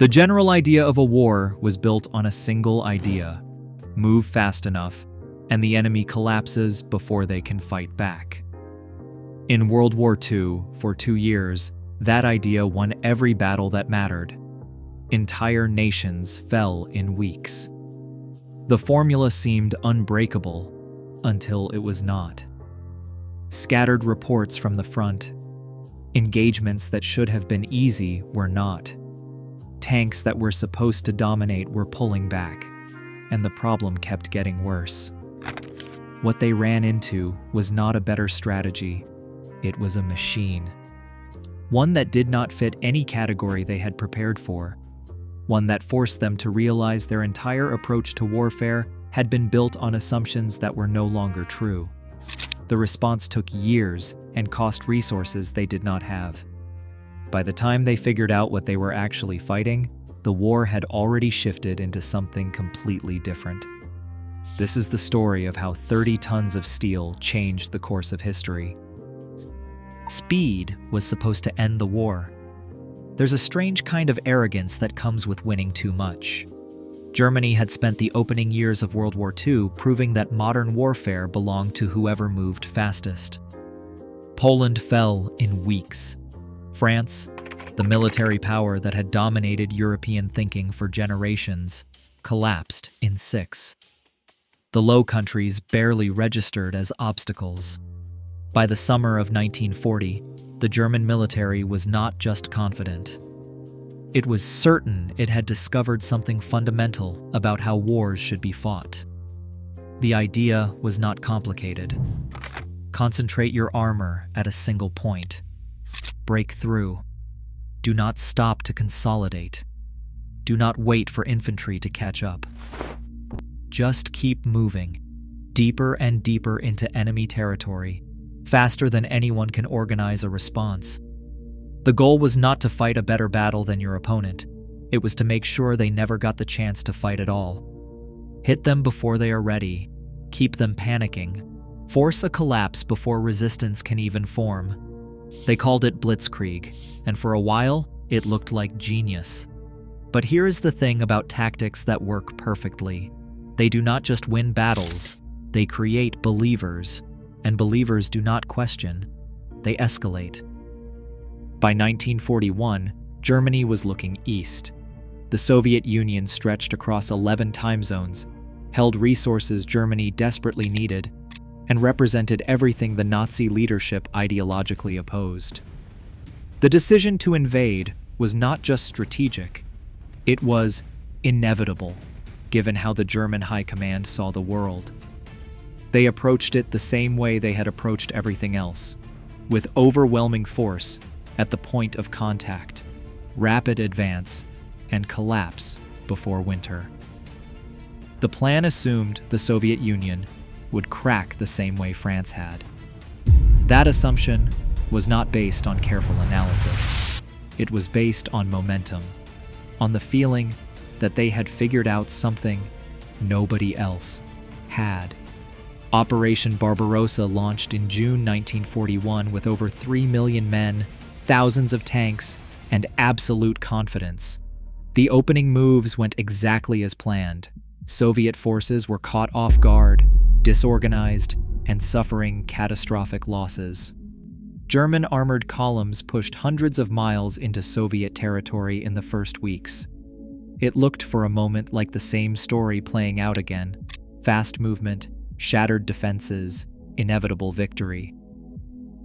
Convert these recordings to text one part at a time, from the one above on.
The general idea of a war was built on a single idea: move fast enough, and the enemy collapses before they can fight back. In World War II, for 2 years, that idea won every battle that mattered. Entire nations fell in weeks. The formula seemed unbreakable until it was not. Scattered reports from the front. Engagements that should have been easy were not. Tanks that were supposed to dominate were pulling back, and the problem kept getting worse. What they ran into was not a better strategy. It was a machine. One that did not fit any category they had prepared for. One that forced them to realize their entire approach to warfare had been built on assumptions that were no longer true. The response took years and cost resources they did not have. By the time they figured out what they were actually fighting, the war had already shifted into something completely different. This is the story of how 30 tons of steel changed the course of history. Speed was supposed to end the war. There's a strange kind of arrogance that comes with winning too much. Germany had spent the opening years of World War II proving that modern warfare belonged to whoever moved fastest. Poland fell in weeks. France, the military power that had dominated European thinking for generations, collapsed in 6. The Low Countries barely registered as obstacles. By the summer of 1940, the German military was not just confident. It was certain it had discovered something fundamental about how wars should be fought. The idea was not complicated. Concentrate your armor at a single point. Break through. Do not stop to consolidate. Do not wait for infantry to catch up. Just keep moving, deeper and deeper into enemy territory, faster than anyone can organize a response. The goal was not to fight a better battle than your opponent. It was to make sure they never got the chance to fight at all. Hit them before they are ready. Keep them panicking. Force a collapse before resistance can even form. They called it Blitzkrieg, and for a while, it looked like genius. But here is the thing about tactics that work perfectly. They do not just win battles, they create believers, and believers do not question, they escalate. By 1941, Germany was looking east. The Soviet Union stretched across 11 time zones, held resources Germany desperately needed, and represented everything the Nazi leadership ideologically opposed. The decision to invade was not just strategic, it was inevitable, given how the German high command saw the world. They approached it the same way they had approached everything else, with overwhelming force at the point of contact, rapid advance, and collapse before winter. The plan assumed the Soviet Union would crack the same way France had. That assumption was not based on careful analysis. It was based on momentum, on the feeling that they had figured out something nobody else had. Operation Barbarossa launched in June 1941 with over 3 million men, thousands of tanks, and absolute confidence. The opening moves went exactly as planned. Soviet forces were caught off guard, disorganized, and suffering catastrophic losses. German armored columns pushed hundreds of miles into Soviet territory in the first weeks. It looked for a moment like the same story playing out again: fast movement, shattered defenses, inevitable victory.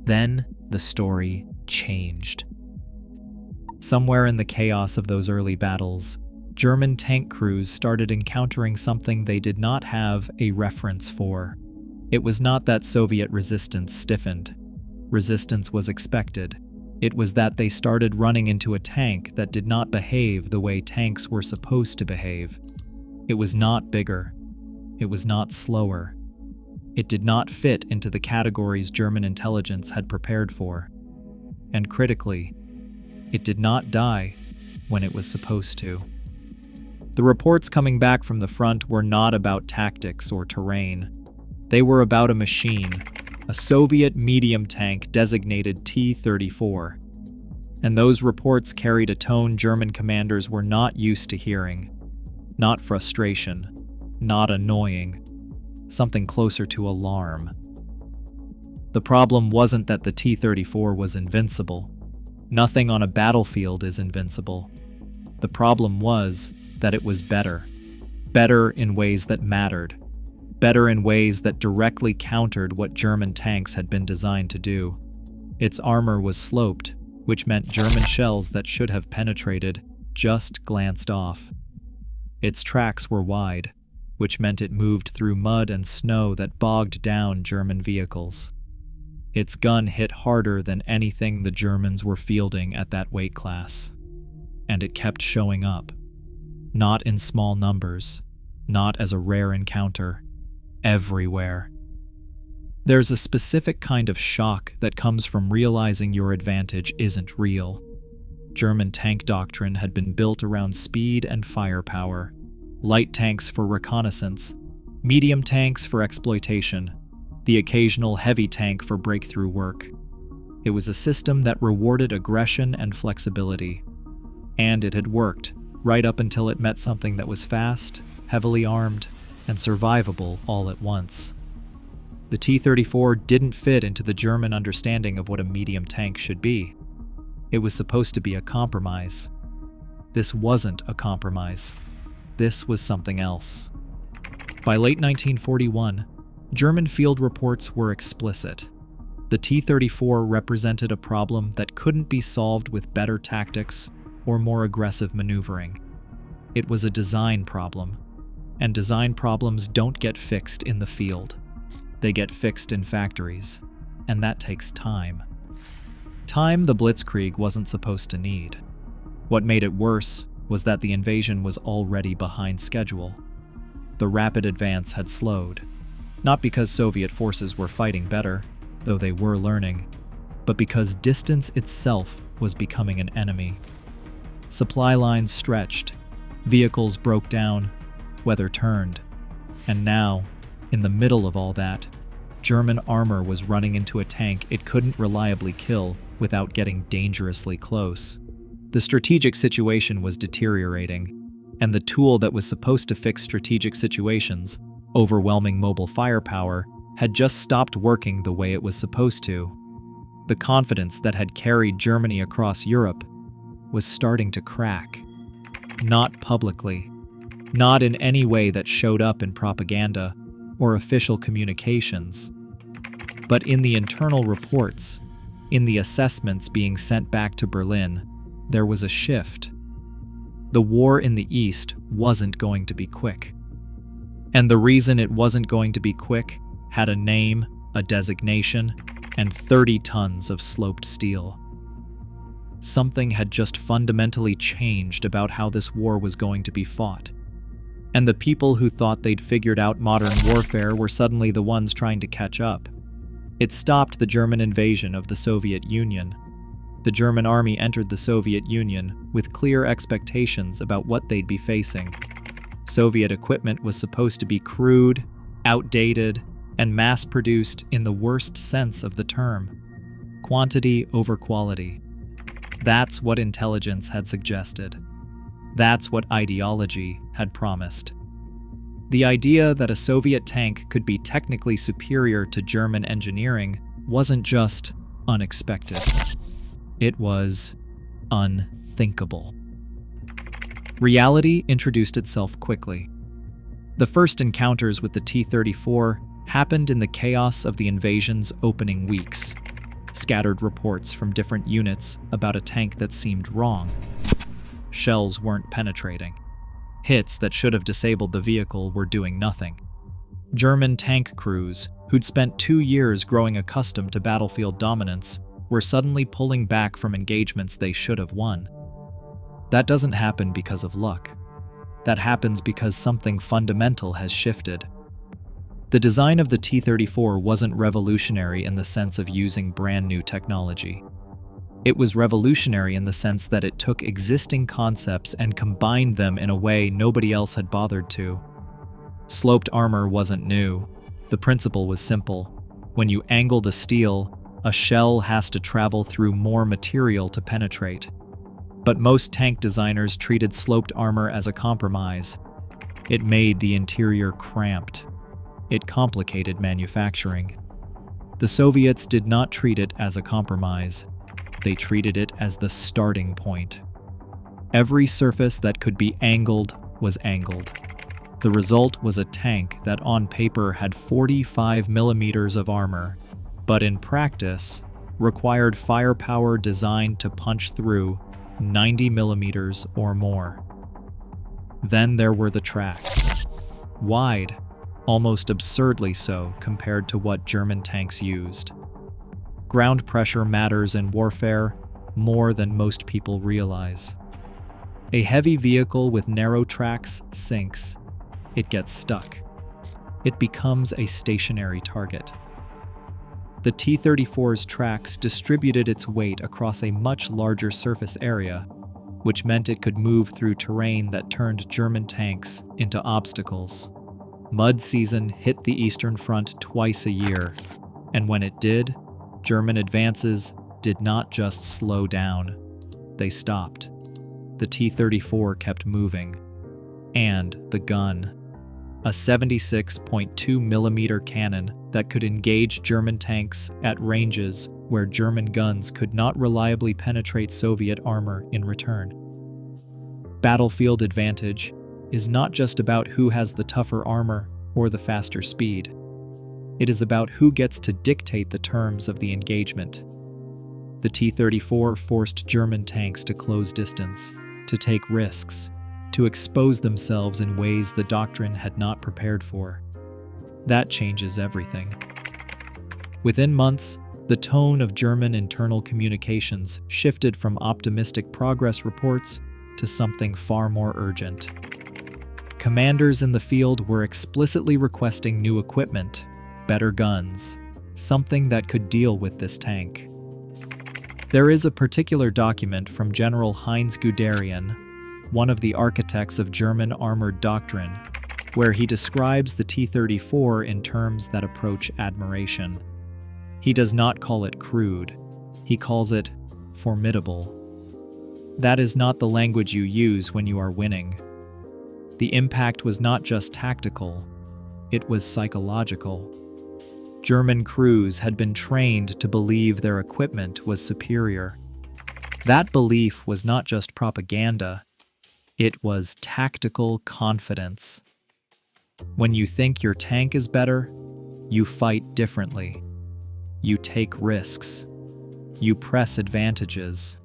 Then the story changed. Somewhere in the chaos of those early battles, German tank crews started encountering something they did not have a reference for. It was not that Soviet resistance stiffened. Resistance was expected. It was that they started running into a tank that did not behave the way tanks were supposed to behave. It was not bigger. It was not slower. It did not fit into the categories German intelligence had prepared for. And critically, it did not die when it was supposed to. The reports coming back from the front were not about tactics or terrain. They were about a machine, a Soviet medium tank designated T-34. And those reports carried a tone German commanders were not used to hearing. Not frustration, not annoying, something closer to alarm. The problem wasn't that the T-34 was invincible. Nothing on a battlefield is invincible. The problem was that it was better. Better in ways that mattered. Better in ways that directly countered what German tanks had been designed to do. Its armor was sloped, which meant German shells that should have penetrated just glanced off. Its tracks were wide, which meant it moved through mud and snow that bogged down German vehicles. Its gun hit harder than anything the Germans were fielding at that weight class. And it kept showing up. Not in small numbers, not as a rare encounter, everywhere. There's a specific kind of shock that comes from realizing your advantage isn't real. German tank doctrine had been built around speed and firepower. Light tanks for reconnaissance, medium tanks for exploitation, the occasional heavy tank for breakthrough work. It was a system that rewarded aggression and flexibility. And it had worked, right up until it met something that was fast, heavily armed, and survivable all at once. The T-34 didn't fit into the German understanding of what a medium tank should be. It was supposed to be a compromise. This wasn't a compromise. This was something else. By late 1941, German field reports were explicit. The T-34 represented a problem that couldn't be solved with better tactics or more aggressive maneuvering. It was a design problem, and design problems don't get fixed in the field. They get fixed in factories, and that takes time. Time the Blitzkrieg wasn't supposed to need. What made it worse was that the invasion was already behind schedule. The rapid advance had slowed, not because Soviet forces were fighting better, though they were learning, but because distance itself was becoming an enemy. Supply lines stretched, vehicles broke down, weather turned, and now, in the middle of all that, German armor was running into a tank it couldn't reliably kill without getting dangerously close. The strategic situation was deteriorating, and the tool that was supposed to fix strategic situations, overwhelming mobile firepower, had just stopped working the way it was supposed to. The confidence that had carried Germany across Europe was starting to crack. Not publicly, not in any way that showed up in propaganda or official communications, but in the internal reports, in the assessments being sent back to Berlin, there was a shift. The war in the East wasn't going to be quick. And the reason it wasn't going to be quick had a name, a designation, and 30 tons of sloped steel. Something had just fundamentally changed about how this war was going to be fought. And the people who thought they'd figured out modern warfare were suddenly the ones trying to catch up. It stopped the German invasion of the Soviet Union. The German army entered the Soviet Union with clear expectations about what they'd be facing. Soviet equipment was supposed to be crude, outdated, and mass-produced in the worst sense of the term. Quantity over quality. That's what intelligence had suggested. That's what ideology had promised. The idea that a Soviet tank could be technically superior to German engineering wasn't just unexpected. It was unthinkable. Reality introduced itself quickly. The first encounters with the T-34 happened in the chaos of the invasion's opening weeks. Scattered reports from different units about a tank that seemed wrong. Shells weren't penetrating. Hits that should have disabled the vehicle were doing nothing. German tank crews, who'd spent 2 years growing accustomed to battlefield dominance, were suddenly pulling back from engagements they should have won. That doesn't happen because of luck. That happens because something fundamental has shifted. The design of the T-34 wasn't revolutionary in the sense of using brand new technology. It was revolutionary in the sense that it took existing concepts and combined them in a way nobody else had bothered to. Sloped armor wasn't new. The principle was simple. When you angle the steel, A shell has to travel through more material to penetrate. But most tank designers treated sloped armor as a compromise. It made the interior cramped. It complicated manufacturing. The Soviets did not treat it as a compromise. They treated it as the starting point. Every surface that could be angled was angled. The result was a tank that on paper had 45 millimeters of armor, but in practice required firepower designed to punch through 90 millimeters or more. Then there were the tracks. Wide, almost absurdly so compared to what German tanks used. Ground pressure matters in warfare more than most people realize. A heavy vehicle with narrow tracks sinks. It gets stuck. It becomes a stationary target. The T-34's tracks distributed its weight across a much larger surface area, which meant it could move through terrain that turned German tanks into obstacles. Mud season hit the Eastern Front twice a year, and when it did, German advances did not just slow down. They stopped. The T-34 kept moving. And the gun. A 76.2 millimeter cannon that could engage German tanks at ranges where German guns could not reliably penetrate Soviet armor in return. Battlefield advantage is not just about who has the tougher armor or the faster speed. It is about who gets to dictate the terms of the engagement. The T-34 forced German tanks to close distance, to take risks, to expose themselves in ways the doctrine had not prepared for. That changes everything. Within months, the tone of German internal communications shifted from optimistic progress reports to something far more urgent. Commanders in the field were explicitly requesting new equipment, better guns, something that could deal with this tank. There is a particular document from General Heinz Guderian, one of the architects of German armored doctrine, where he describes the T-34 in terms that approach admiration. He does not call it crude. He calls it formidable. That is not the language you use when you are winning. The impact was not just tactical, it was psychological. German crews had been trained to believe their equipment was superior. That belief was not just propaganda, it was tactical confidence. When you think your tank is better, you fight differently. You take risks. You press advantages.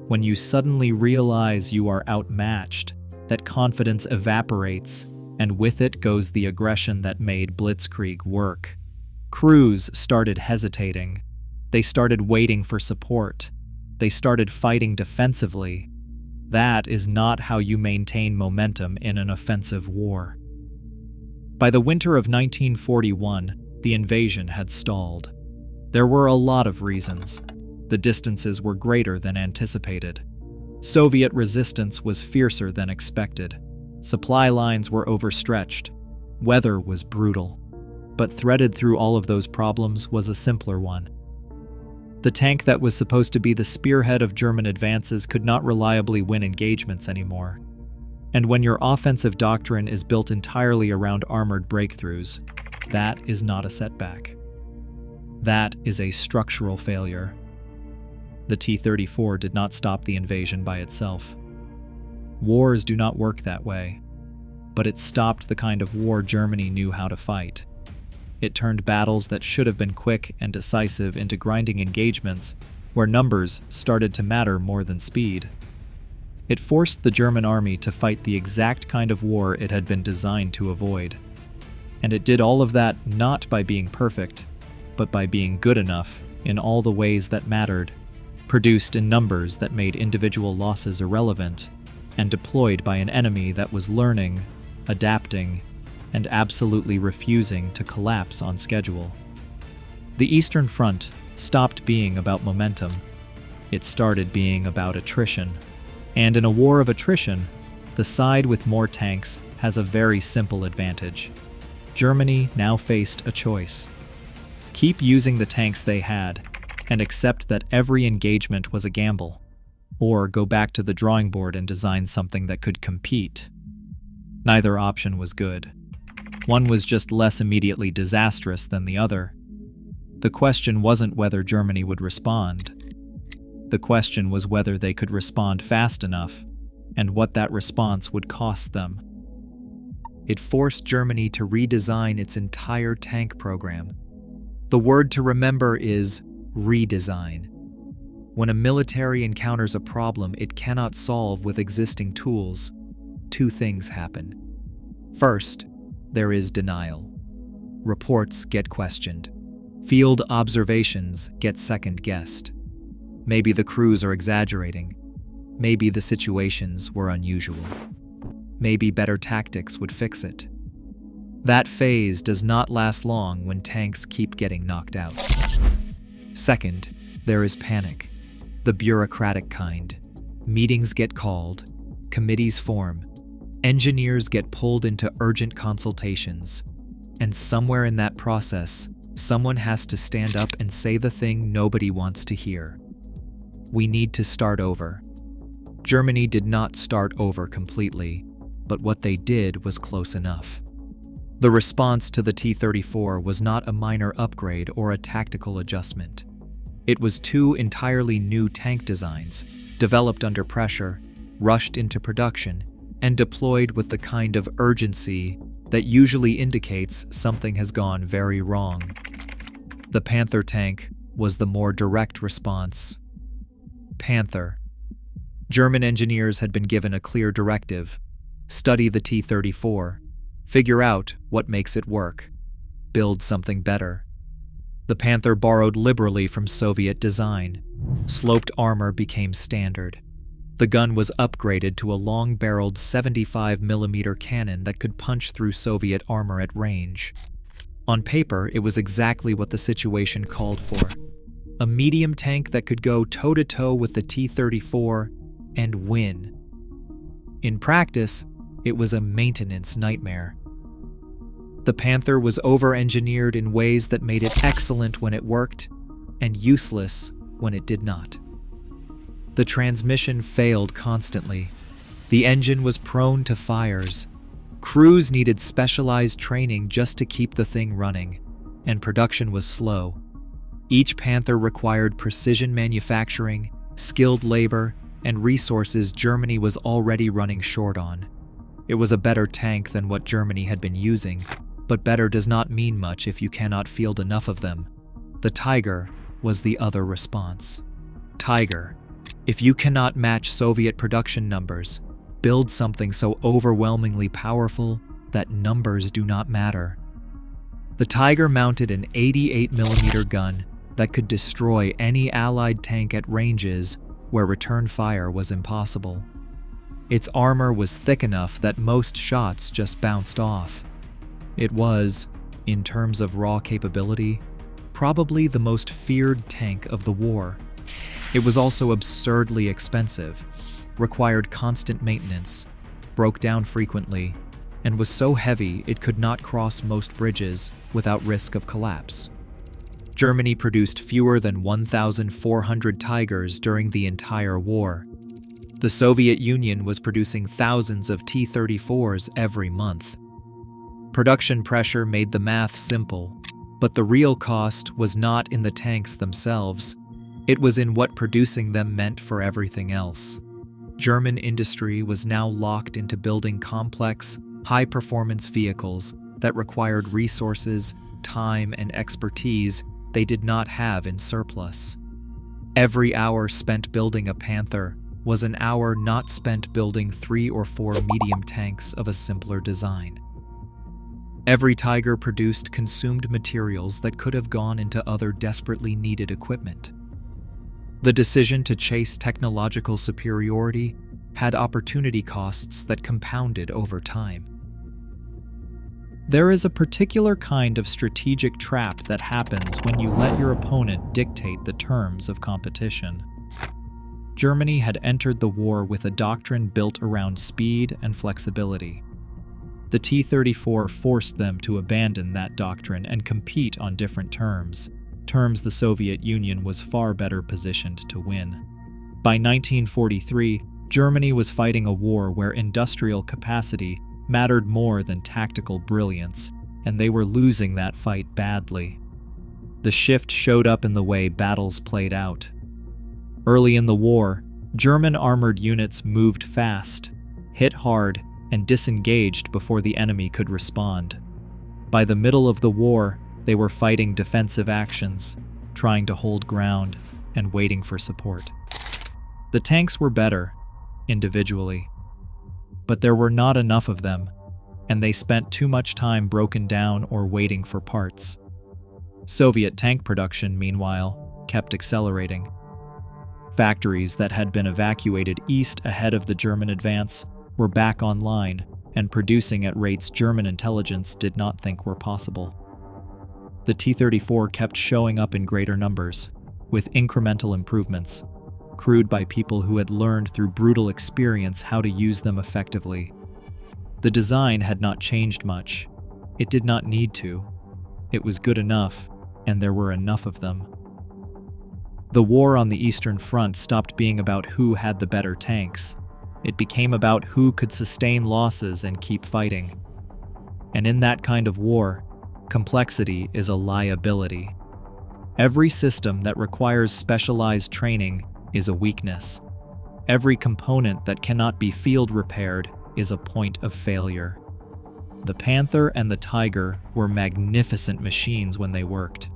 When you suddenly realize you are outmatched, that confidence evaporates, and with it goes the aggression that made Blitzkrieg work. Crews started hesitating. They started waiting for support. They started fighting defensively. That is not how you maintain momentum in an offensive war. By the winter of 1941, the invasion had stalled. There were a lot of reasons. The distances were greater than anticipated. Soviet resistance was fiercer than expected. Supply lines were overstretched. Weather was brutal. But threaded through all of those problems was a simpler one. The tank that was supposed to be the spearhead of German advances could not reliably win engagements anymore. And when your offensive doctrine is built entirely around armored breakthroughs, that is not a setback. That is a structural failure. The T-34 did not stop the invasion by itself. Wars do not work that way, but it stopped the kind of war Germany knew how to fight. It turned battles that should have been quick and decisive into grinding engagements where numbers started to matter more than speed. It forced the German army to fight the exact kind of war it had been designed to avoid. And it did all of that not by being perfect, but by being good enough in all the ways that mattered, produced in numbers that made individual losses irrelevant, and deployed by an enemy that was learning, adapting, and absolutely refusing to collapse on schedule. The Eastern Front stopped being about momentum. It started being about attrition. And in a war of attrition, the side with more tanks has a very simple advantage. Germany now faced a choice. Keep using the tanks they had, and accept that every engagement was a gamble, or go back to the drawing board and design something that could compete. Neither option was good. One was just less immediately disastrous than the other. The question wasn't whether Germany would respond. The question was whether they could respond fast enough, and what that response would cost them. It forced Germany to redesign its entire tank program. The word to remember is redesign. When a military encounters a problem it cannot solve with existing tools, two things happen. First, there is denial. Reports get questioned. Field observations get second-guessed. Maybe the crews are exaggerating. Maybe the situations were unusual. Maybe better tactics would fix it. That phase does not last long when tanks keep getting knocked out. Second, there is panic. The bureaucratic kind. Meetings get called, committees form, engineers get pulled into urgent consultations, and somewhere in that process, someone has to stand up and say the thing nobody wants to hear. We need to start over. Germany did not start over completely, but what they did was close enough. The response to the T-34 was not a minor upgrade or a tactical adjustment. It was two entirely new tank designs, developed under pressure, rushed into production, and deployed with the kind of urgency that usually indicates something has gone very wrong. The Panther tank was the more direct response. Panther. German engineers had been given a clear directive: study the T-34, figure out what makes it work, build something better. The Panther borrowed liberally from Soviet design. Sloped armor became standard. The gun was upgraded to a long-barreled 75mm cannon that could punch through Soviet armor at range. On paper, it was exactly what the situation called for. A medium tank that could go toe-to-toe with the T-34 and win. In practice, it was a maintenance nightmare. The Panther was over-engineered in ways that made it excellent when it worked and useless when it did not. The transmission failed constantly. The engine was prone to fires. Crews needed specialized training just to keep the thing running, and production was slow. Each Panther required precision manufacturing, skilled labor, and resources Germany was already running short on. It was a better tank than what Germany had been using, but better does not mean much if you cannot field enough of them. The Tiger was the other response. Tiger. If you cannot match Soviet production numbers, build something so overwhelmingly powerful that numbers do not matter. The Tiger mounted an 88mm gun that could destroy any Allied tank at ranges where return fire was impossible. Its armor was thick enough that most shots just bounced off. It was, in terms of raw capability, probably the most feared tank of the war. It was also absurdly expensive, required constant maintenance, broke down frequently, and was so heavy it could not cross most bridges without risk of collapse. Germany produced fewer than 1,400 Tigers during the entire war. The Soviet Union was producing thousands of T-34s every month. Production pressure made the math simple, but the real cost was not in the tanks themselves. It was in what producing them meant for everything else. German industry was now locked into building complex, high-performance vehicles that required resources, time, and expertise they did not have in surplus. Every hour spent building a Panther was an hour not spent building 3 or 4 medium tanks of a simpler design. Every Tiger produced consumed materials that could have gone into other desperately needed equipment. The decision to chase technological superiority had opportunity costs that compounded over time. There is a particular kind of strategic trap that happens when you let your opponent dictate the terms of competition. Germany had entered the war with a doctrine built around speed and flexibility. The T-34 forced them to abandon that doctrine and compete on different terms terms, the Soviet Union was far better positioned to win. By 1943, Germany was fighting a war where industrial capacity mattered more than tactical brilliance, and they were losing that fight badly. The shift showed up in the way battles played out. Early in the war, German armored units moved fast, hit hard, and disengaged before the enemy could respond. By the middle of the war, they were fighting defensive actions, trying to hold ground, and waiting for support. The tanks were better, individually, but there were not enough of them, and they spent too much time broken down or waiting for parts. Soviet tank production, meanwhile, kept accelerating. Factories that had been evacuated east ahead of the German advance were back online and producing at rates German intelligence did not think were possible. The T-34 kept showing up in greater numbers, with incremental improvements, crewed by people who had learned through brutal experience how to use them effectively. The design had not changed much. It did not need to. It was good enough, and there were enough of them. The war on the Eastern Front stopped being about who had the better tanks. It became about who could sustain losses and keep fighting. And in that kind of war, complexity is a liability. Every system that requires specialized training is a weakness. Every component that cannot be field repaired is a point of failure. The Panther and the Tiger were magnificent machines when they worked.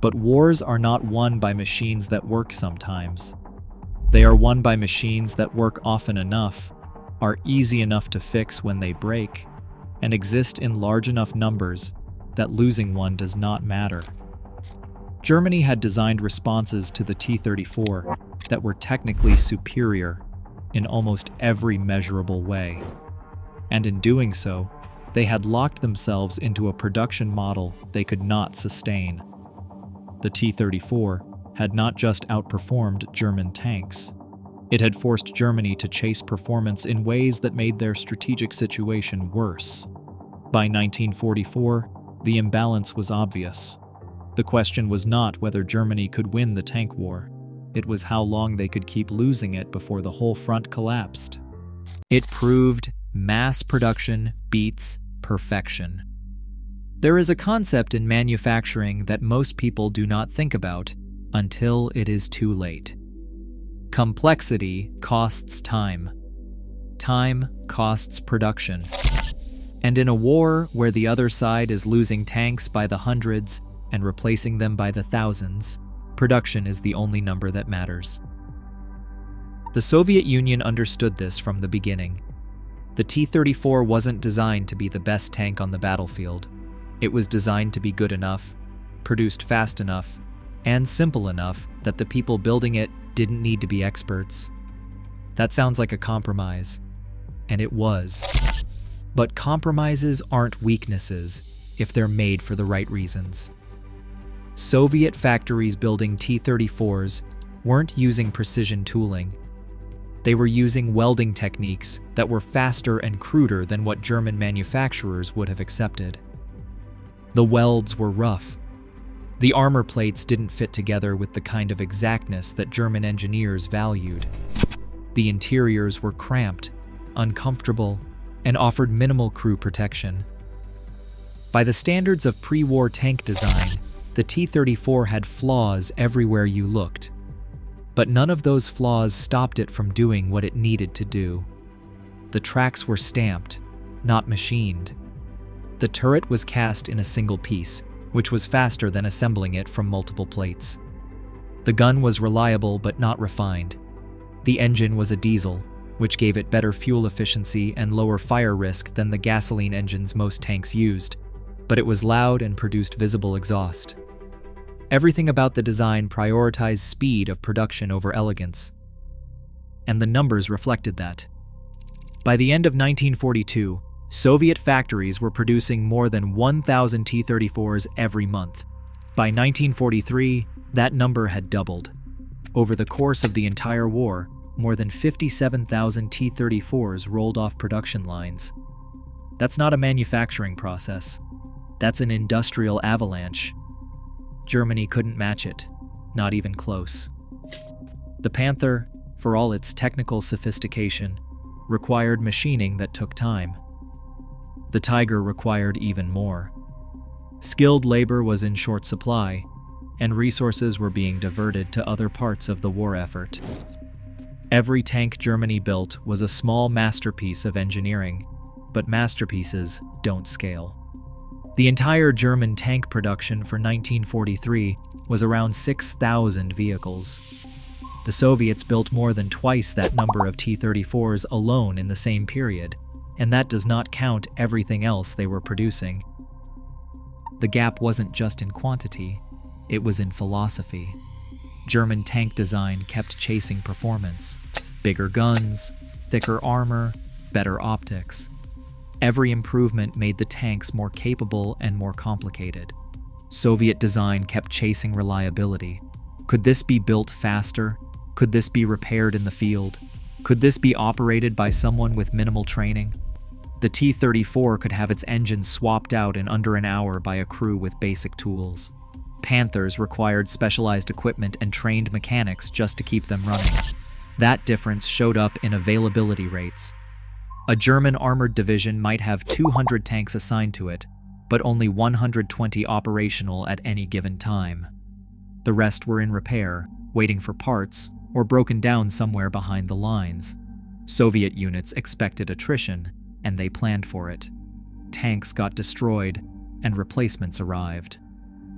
But wars are not won by machines that work sometimes. They are won by machines that work often enough, are easy enough to fix when they break, and exist in large enough numbers that losing one does not matter. Germany had designed responses to the T-34 that were technically superior in almost every measurable way. And in doing so, they had locked themselves into a production model they could not sustain. The T-34 had not just outperformed German tanks. It had forced Germany to chase performance in ways that made their strategic situation worse. By 1944, the imbalance was obvious. The question was not whether Germany could win the tank war. It was how long they could keep losing it before the whole front collapsed. It proved mass production beats perfection. There is a concept in manufacturing that most people do not think about until it is too late. Complexity costs time. Time costs production. And in a war where the other side is losing tanks by the hundreds and replacing them by the thousands, production is the only number that matters. The Soviet Union understood this from the beginning. The T-34 wasn't designed to be the best tank on the battlefield. It was designed to be good enough, produced fast enough, and simple enough that the people building it didn't need to be experts. That sounds like a compromise, and it was. But compromises aren't weaknesses if they're made for the right reasons. Soviet factories building T-34s weren't using precision tooling. They were using welding techniques that were faster and cruder than what German manufacturers would have accepted. The welds were rough. The armor plates didn't fit together with the kind of exactness that German engineers valued. The interiors were cramped, uncomfortable, and offered minimal crew protection. By the standards of pre-war tank design, the T-34 had flaws everywhere you looked. But none of those flaws stopped it from doing what it needed to do. The tracks were stamped, not machined. The turret was cast in a single piece, which was faster than assembling it from multiple plates. The gun was reliable but not refined. The engine was a diesel, which gave it better fuel efficiency and lower fire risk than the gasoline engines most tanks used, but it was loud and produced visible exhaust. Everything about the design prioritized speed of production over elegance, and the numbers reflected that. By the end of 1942, Soviet factories were producing more than 1,000 T-34s every month. By 1943, that number had doubled. Over the course of the entire war, more than 57,000 T-34s rolled off production lines. That's not a manufacturing process. That's an industrial avalanche. Germany couldn't match it, not even close. The Panther, for all its technical sophistication, required machining that took time. The Tiger required even more. Skilled labor was in short supply, and resources were being diverted to other parts of the war effort. Every tank Germany built was a small masterpiece of engineering, but masterpieces don't scale. The entire German tank production for 1943 was around 6,000 vehicles. The Soviets built more than twice that number of T-34s alone in the same period, and that does not count everything else they were producing. The gap wasn't just in quantity, it was in philosophy. German tank design kept chasing performance. Bigger guns, thicker armor, better optics. Every improvement made the tanks more capable and more complicated. Soviet design kept chasing reliability. Could this be built faster? Could this be repaired in the field? Could this be operated by someone with minimal training? The T-34 could have its engine swapped out in under an hour by a crew with basic tools. Panthers required specialized equipment and trained mechanics just to keep them running. That difference showed up in availability rates. A German armored division might have 200 tanks assigned to it, but only 120 operational at any given time. The rest were in repair, waiting for parts, or broken down somewhere behind the lines. Soviet units expected attrition, and they planned for it. Tanks got destroyed, and replacements arrived.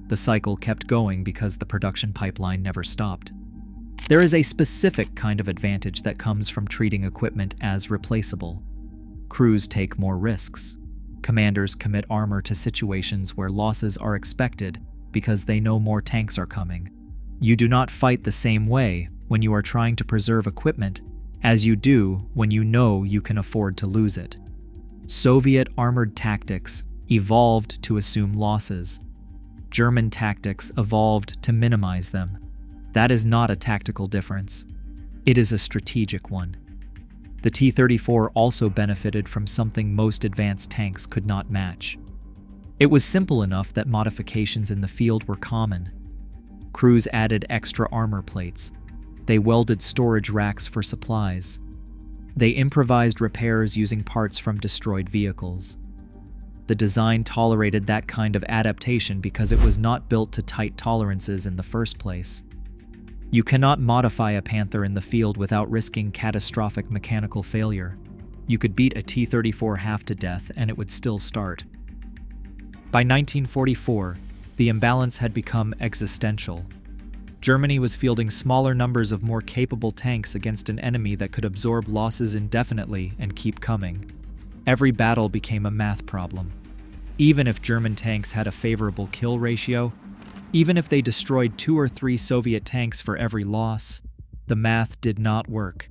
The cycle kept going because the production pipeline never stopped. There is a specific kind of advantage that comes from treating equipment as replaceable. Crews take more risks. Commanders commit armor to situations where losses are expected because they know more tanks are coming. You do not fight the same way when you are trying to preserve equipment as you do when you know you can afford to lose it. Soviet armored tactics evolved to assume losses. German tactics evolved to minimize them. That is not a tactical difference. It is a strategic one. The T-34 also benefited from something most advanced tanks could not match. It was simple enough that modifications in the field were common. Crews added extra armor plates. They welded storage racks for supplies. They improvised repairs using parts from destroyed vehicles. The design tolerated that kind of adaptation because it was not built to tight tolerances in the first place. You cannot modify a Panther in the field without risking catastrophic mechanical failure. You could beat a T-34 half to death and it would still start. By 1944, the imbalance had become existential. Germany was fielding smaller numbers of more capable tanks against an enemy that could absorb losses indefinitely and keep coming. Every battle became a math problem. Even if German tanks had a favorable kill ratio, even if they destroyed 2 or 3 Soviet tanks for every loss, the math did not work.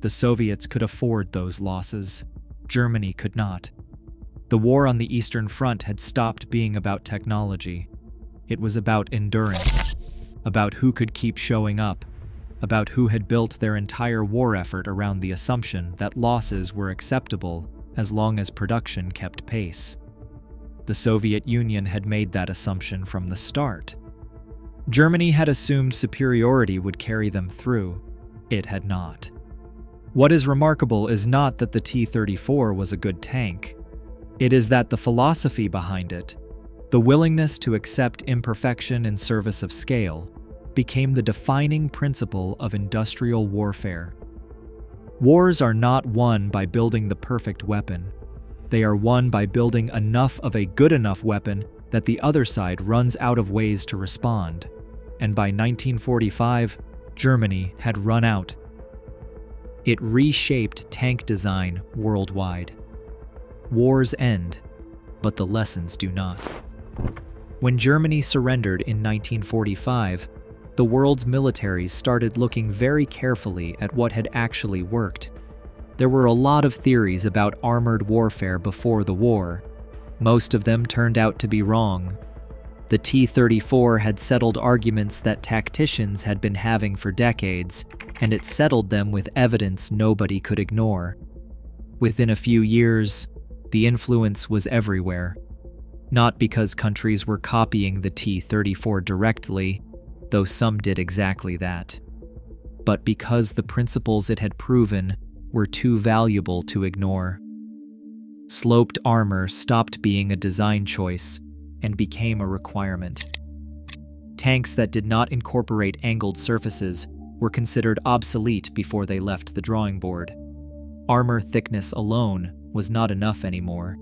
The Soviets could afford those losses. Germany could not. The war on the Eastern Front had stopped being about technology. It was about endurance, about who could keep showing up, about who had built their entire war effort around the assumption that losses were acceptable as long as production kept pace. The Soviet Union had made that assumption from the start. Germany had assumed superiority would carry them through. It had not. What is remarkable is not that the T-34 was a good tank. It is that the philosophy behind it, the willingness to accept imperfection in service of scale, became the defining principle of industrial warfare. Wars are not won by building the perfect weapon. They are won by building enough of a good enough weapon that the other side runs out of ways to respond. And by 1945, Germany had run out. It reshaped tank design worldwide. Wars end, but the lessons do not. When Germany surrendered in 1945, the world's militaries started looking very carefully at what had actually worked. There were a lot of theories about armored warfare before the war. Most of them turned out to be wrong. The T-34 had settled arguments that tacticians had been having for decades, and it settled them with evidence nobody could ignore. Within a few years, the influence was everywhere. Not because countries were copying the T-34 directly, though some did exactly that, but because the principles it had proven were too valuable to ignore. Sloped armor stopped being a design choice and became a requirement. Tanks that did not incorporate angled surfaces were considered obsolete before they left the drawing board. Armor thickness alone was not enough anymore.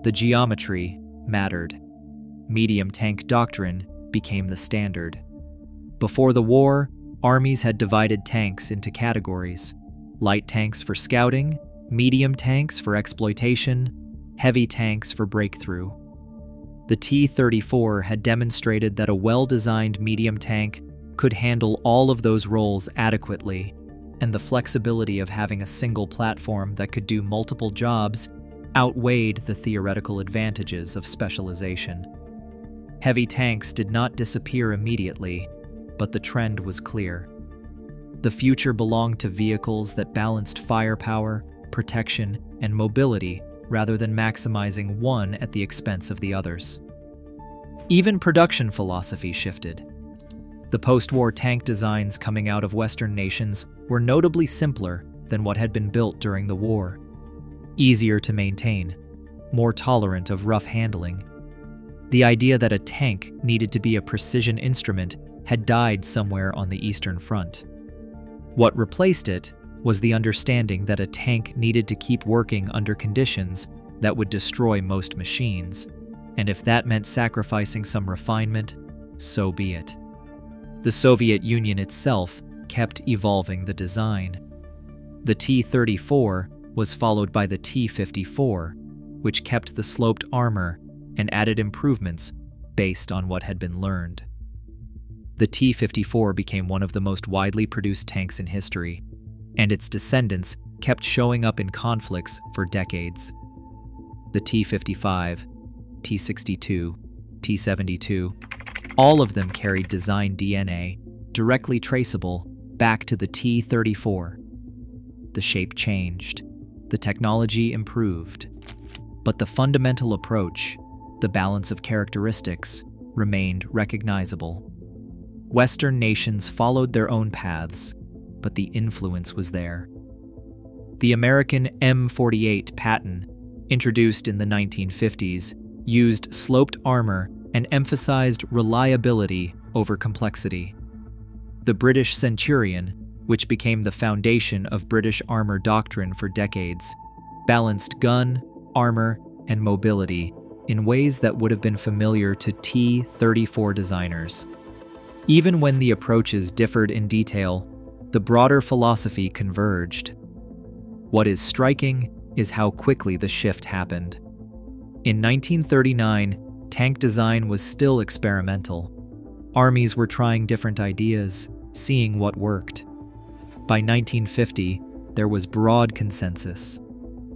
The geometry mattered. Medium tank doctrine became the standard. Before the war, armies had divided tanks into categories: light tanks for scouting, medium tanks for exploitation, heavy tanks for breakthrough. The T-34 had demonstrated that a well-designed medium tank could handle all of those roles adequately, and the flexibility of having a single platform that could do multiple jobs outweighed the theoretical advantages of specialization. Heavy tanks did not disappear immediately, but the trend was clear. The future belonged to vehicles that balanced firepower, protection, and mobility rather than maximizing one at the expense of the others. Even production philosophy shifted. The post-war tank designs coming out of Western nations were notably simpler than what had been built during the war. Easier to maintain, more tolerant of rough handling. The idea that a tank needed to be a precision instrument had died somewhere on the Eastern Front. What replaced it was the understanding that a tank needed to keep working under conditions that would destroy most machines, and if that meant sacrificing some refinement, so be it. The Soviet Union itself kept evolving the design. The T-34 was followed by the T-54, which kept the sloped armor and added improvements based on what had been learned. The T-54 became one of the most widely produced tanks in history, and its descendants kept showing up in conflicts for decades. The T-55, T-62, T-72, all of them carried design DNA directly traceable back to the T-34. The shape changed, the technology improved, but the fundamental approach, the balance of characteristics, remained recognizable. Western nations followed their own paths, but the influence was there. The American M48 Patton, introduced in the 1950s, used sloped armor and emphasized reliability over complexity. The British Centurion, which became the foundation of British armor doctrine for decades, balanced gun, armor, and mobility in ways that would have been familiar to T-34 designers. Even when the approaches differed in detail, the broader philosophy converged. What is striking is how quickly the shift happened. In 1939, tank design was still experimental. Armies were trying different ideas, seeing what worked. By 1950, there was broad consensus.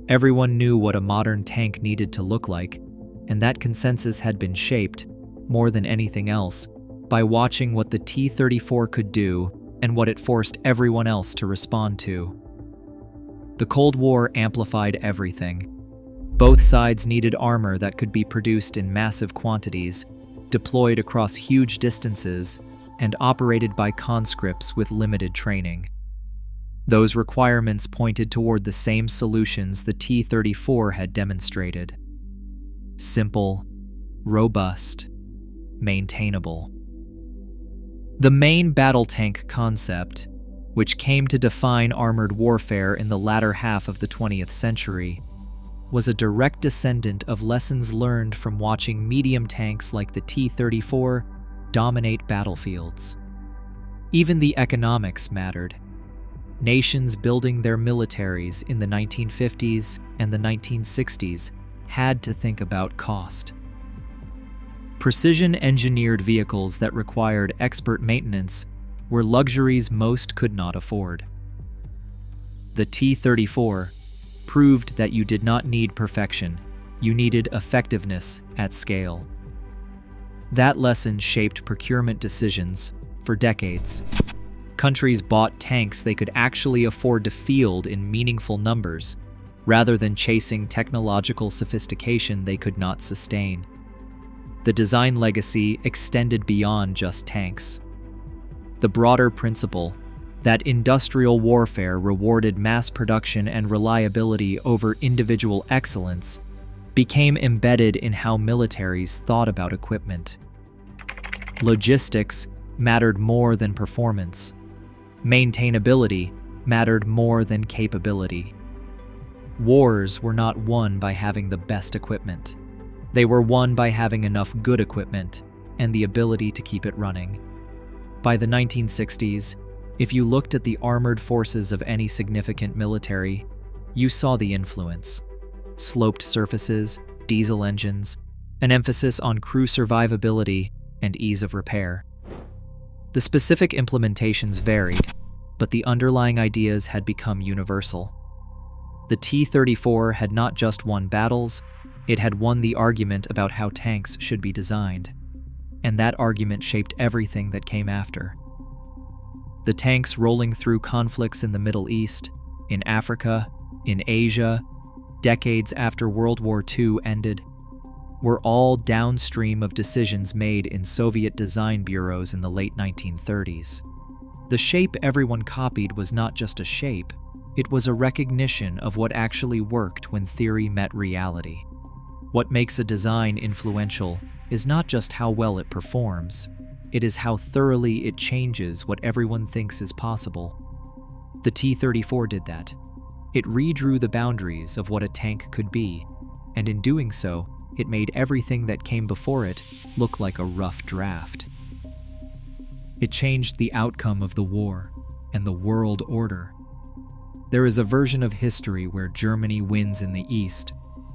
Everyone knew what a modern tank needed to look like, and that consensus had been shaped, more than anything else, by watching what the T-34 could do and what it forced everyone else to respond to. The Cold War amplified everything. Both sides needed armor that could be produced in massive quantities, deployed across huge distances, and operated by conscripts with limited training. Those requirements pointed toward the same solutions the T-34 had demonstrated: simple, robust, maintainable. The main battle tank concept, which came to define armored warfare in the latter half of the 20th century, was a direct descendant of lessons learned from watching medium tanks like the T-34 dominate battlefields. Even the economics mattered. Nations building their militaries in the 1950s and the 1960s had to think about cost. Precision-engineered vehicles that required expert maintenance were luxuries most could not afford. The T-34 proved that you did not need perfection, you needed effectiveness at scale. That lesson shaped procurement decisions for decades. Countries bought tanks they could actually afford to field in meaningful numbers, rather than chasing technological sophistication they could not sustain. The design legacy extended beyond just tanks. The broader principle that industrial warfare rewarded mass production and reliability over individual excellence became embedded in how militaries thought about equipment. Logistics mattered more than performance. Maintainability mattered more than capability. Wars were not won by having the best equipment. They were won by having enough good equipment and the ability to keep it running. By the 1960s, if you looked at the armored forces of any significant military, you saw the influence. Sloped surfaces, diesel engines, an emphasis on crew survivability and ease of repair. The specific implementations varied, but the underlying ideas had become universal. The T-34 had not just won battles, it had won the argument about how tanks should be designed, and that argument shaped everything that came after. The tanks rolling through conflicts in the Middle East, in Africa, in Asia, decades after World War II ended, were all downstream of decisions made in Soviet design bureaus in the late 1930s. The shape everyone copied was not just a shape, it was a recognition of what actually worked when theory met reality. What makes a design influential is not just how well it performs, it is how thoroughly it changes what everyone thinks is possible. The T-34 did that. It redrew the boundaries of what a tank could be, and in doing so, it made everything that came before it look like a rough draft. It changed the outcome of the war and the world order. There is a version of history where Germany wins in the East,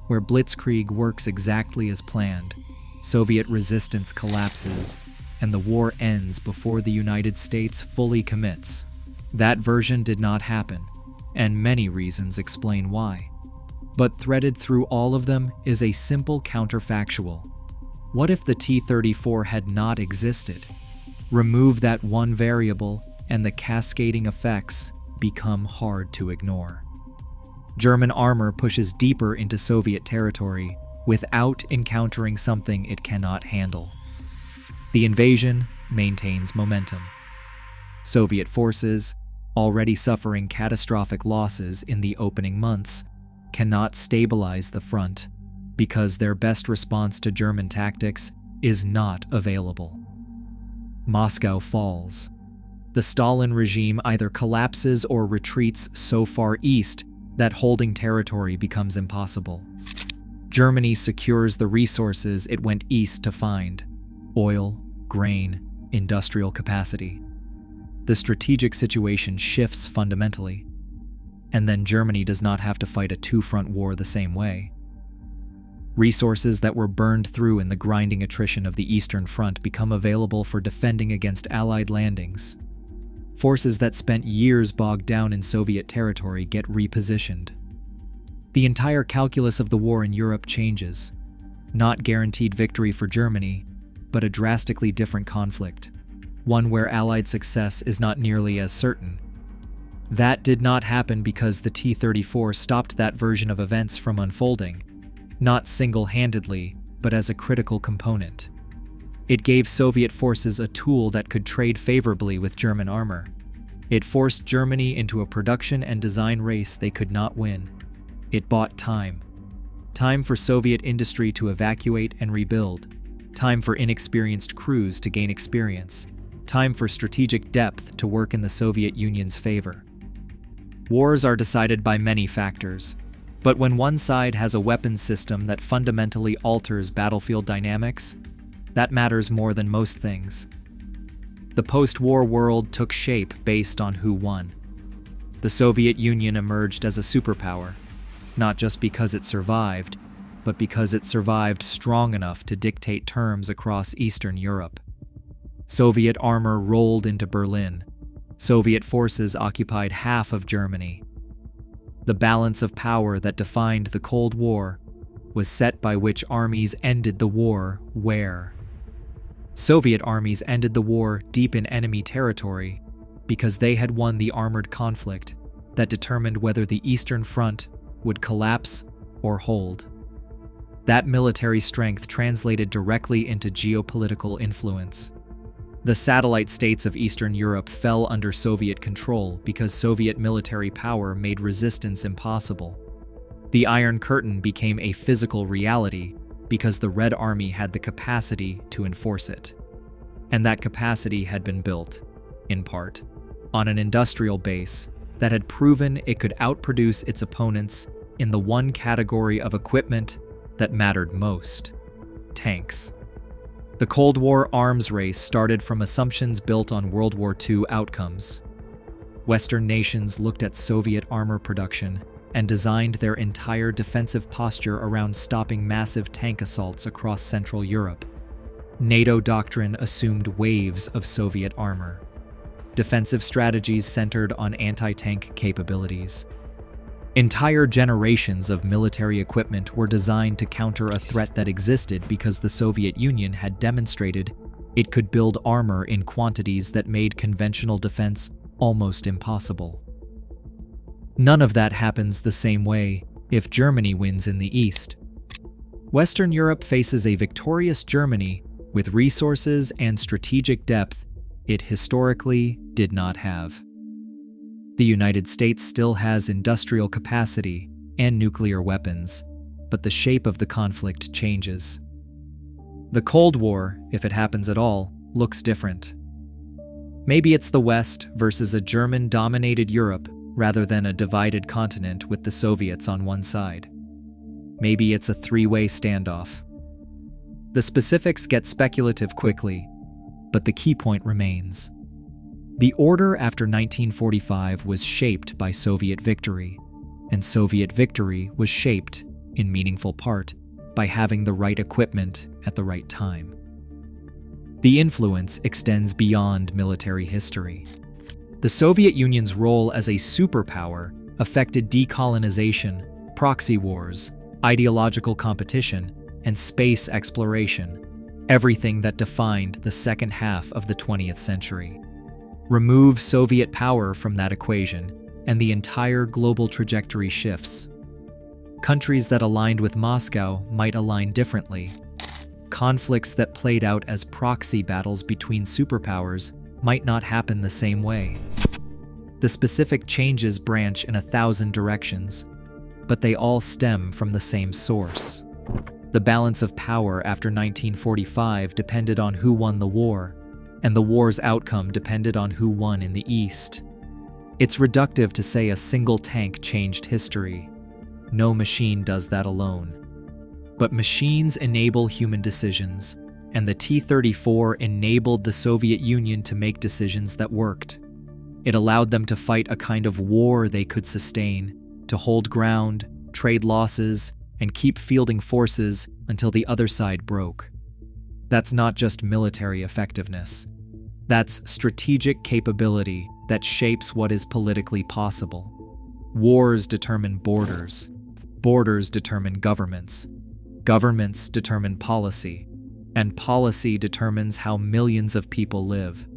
where Blitzkrieg works exactly as planned, Soviet resistance collapses, and the war ends before the United States fully commits. That version did not happen, and many reasons explain why. But threaded through all of them is a simple counterfactual. What if the T-34 had not existed? Remove that one variable, and the cascading effects become hard to ignore. German armor pushes deeper into Soviet territory without encountering something it cannot handle. The invasion maintains momentum. Soviet forces, already suffering catastrophic losses in the opening months, cannot stabilize the front because their best response to German tactics is not available. Moscow falls. The Stalin regime either collapses or retreats so far east that holding territory becomes impossible. Germany secures the resources it went east to find: oil, grain, industrial capacity. The strategic situation shifts fundamentally, and then Germany does not have to fight a two-front war the same way. Resources that were burned through in the grinding attrition of the Eastern Front become available for defending against Allied landings. Forces that spent years bogged down in Soviet territory get repositioned. The entire calculus of the war in Europe changes. Not guaranteed victory for Germany, but a drastically different conflict, one where Allied success is not nearly as certain. That did not happen because the T-34 stopped that version of events from unfolding, not single-handedly, but as a critical component. It gave Soviet forces a tool that could trade favorably with German armor. It forced Germany into a production and design race they could not win. It bought time. Time for Soviet industry to evacuate and rebuild. Time for inexperienced crews to gain experience. Time for strategic depth to work in the Soviet Union's favor. Wars are decided by many factors, but when one side has a weapons system that fundamentally alters battlefield dynamics, that matters more than most things. The post-war world took shape based on who won. The Soviet Union emerged as a superpower, not just because it survived, but because it survived strong enough to dictate terms across Eastern Europe. Soviet armor rolled into Berlin. Soviet forces occupied half of Germany. The balance of power that defined the Cold War was set by which armies ended the war where. Soviet armies ended the war deep in enemy territory because they had won the armored conflict that determined whether the Eastern Front would collapse or hold. That military strength translated directly into geopolitical influence. The satellite states of Eastern Europe fell under Soviet control because Soviet military power made resistance impossible. The Iron Curtain became a physical reality because the Red Army had the capacity to enforce it. And that capacity had been built, in part, on an industrial base that had proven it could outproduce its opponents in the one category of equipment that mattered most: tanks. The Cold War arms race started from assumptions built on World War II outcomes. Western nations looked at Soviet armor production and designed their entire defensive posture around stopping massive tank assaults across Central Europe. NATO doctrine assumed waves of Soviet armor. Defensive strategies centered on anti-tank capabilities. Entire generations of military equipment were designed to counter a threat that existed because the Soviet Union had demonstrated it could build armor in quantities that made conventional defense almost impossible. None of that happens the same way if Germany wins in the East. Western Europe faces a victorious Germany with resources and strategic depth it historically did not have. The United States still has industrial capacity and nuclear weapons, but the shape of the conflict changes. The Cold War, if it happens at all, looks different. Maybe it's the West versus a German-dominated Europe rather than a divided continent with the Soviets on one side. Maybe it's a three-way standoff. The specifics get speculative quickly, but the key point remains. The order after 1945 was shaped by Soviet victory, and Soviet victory was shaped, in meaningful part, by having the right equipment at the right time. The influence extends beyond military history. The Soviet Union's role as a superpower affected decolonization, proxy wars, ideological competition, and space exploration, everything that defined the second half of the 20th century. Remove Soviet power from that equation, and the entire global trajectory shifts. Countries that aligned with Moscow might align differently. Conflicts that played out as proxy battles between superpowers might not happen the same way. The specific changes branch in 1,000 directions, but they all stem from the same source. The balance of power after 1945 depended on who won the war, and the war's outcome depended on who won in the East. It's reductive to say a single tank changed history. No machine does that alone. But machines enable human decisions, and the T-34 enabled the Soviet Union to make decisions that worked. It allowed them to fight a kind of war they could sustain, to hold ground, trade losses, and keep fielding forces until the other side broke. That's not just military effectiveness. That's strategic capability that shapes what is politically possible. Wars determine borders. Borders determine governments. Governments determine policy. And policy determines how millions of people live.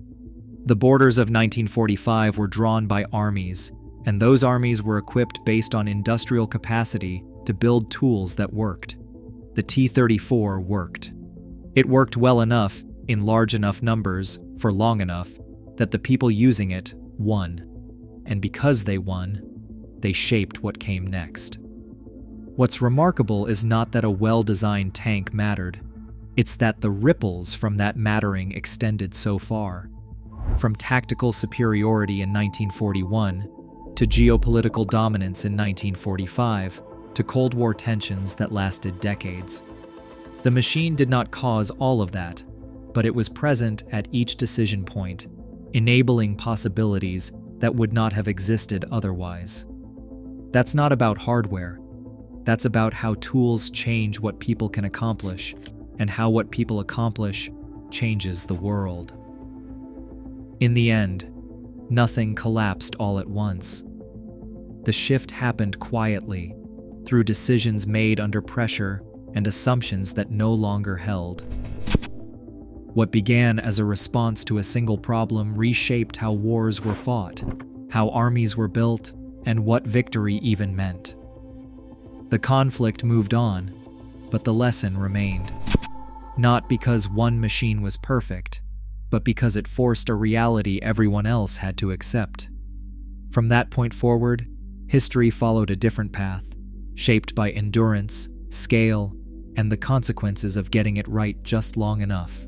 The borders of 1945 were drawn by armies, and those armies were equipped based on industrial capacity to build tools that worked. The T-34 worked. It worked well enough, in large enough numbers, for long enough, that the people using it won. And because they won, they shaped what came next. What's remarkable is not that a well-designed tank mattered. It's that the ripples from that mattering extended so far. From tactical superiority in 1941, to geopolitical dominance in 1945, to Cold War tensions that lasted decades. The machine did not cause all of that, but it was present at each decision point, enabling possibilities that would not have existed otherwise. That's not about hardware. That's about how tools change what people can accomplish, and how what people accomplish changes the world. In the end, nothing collapsed all at once. The shift happened quietly, through decisions made under pressure and assumptions that no longer held. What began as a response to a single problem reshaped how wars were fought, how armies were built, and what victory even meant. The conflict moved on, but the lesson remained. Not because one machine was perfect, but because it forced a reality everyone else had to accept. From that point forward, history followed a different path, shaped by endurance, scale, and the consequences of getting it right just long enough.